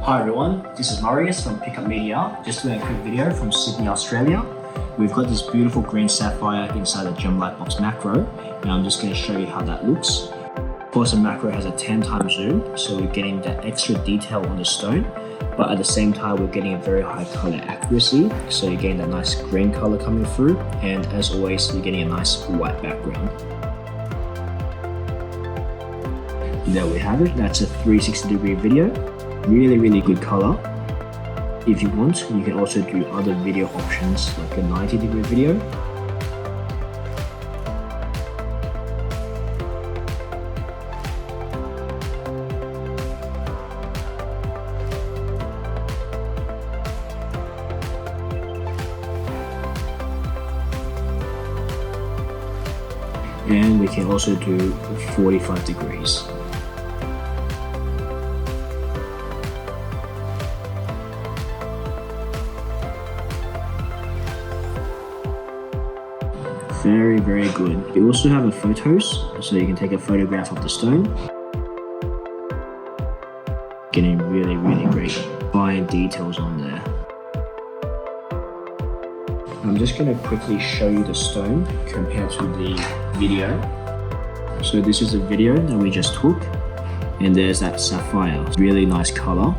Hi everyone, this is Marius from Pickup Media. Just doing a quick video from Sydney, Australia. We've got this beautiful green sapphire inside the GemLightbox Macro, and I'm just going to show you how that looks. Of course, the macro has a 10x zoom, so we're getting that extra detail on the stone, but at the same time we're getting a very high color accuracy, so you're getting that nice green color coming through, and as always you're getting a nice white background. There we have it. That's a 360-degree video. Really good color. If you want, you can also do other video options like a 90-degree video. And we can also do 45 degrees. Very good. You also have a photos, so you can take a photograph of the stone. Getting really great fine details on there. I'm just going to quickly show you the stone compared to the video. So this is a video that we just took, and there's that sapphire. Really nice color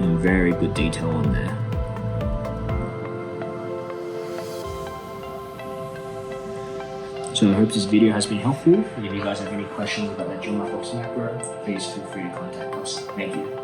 and very good detail on there. So I hope this video has been helpful. If you guys have any questions about the GemLightbox Macro, please feel free to contact us. Thank you.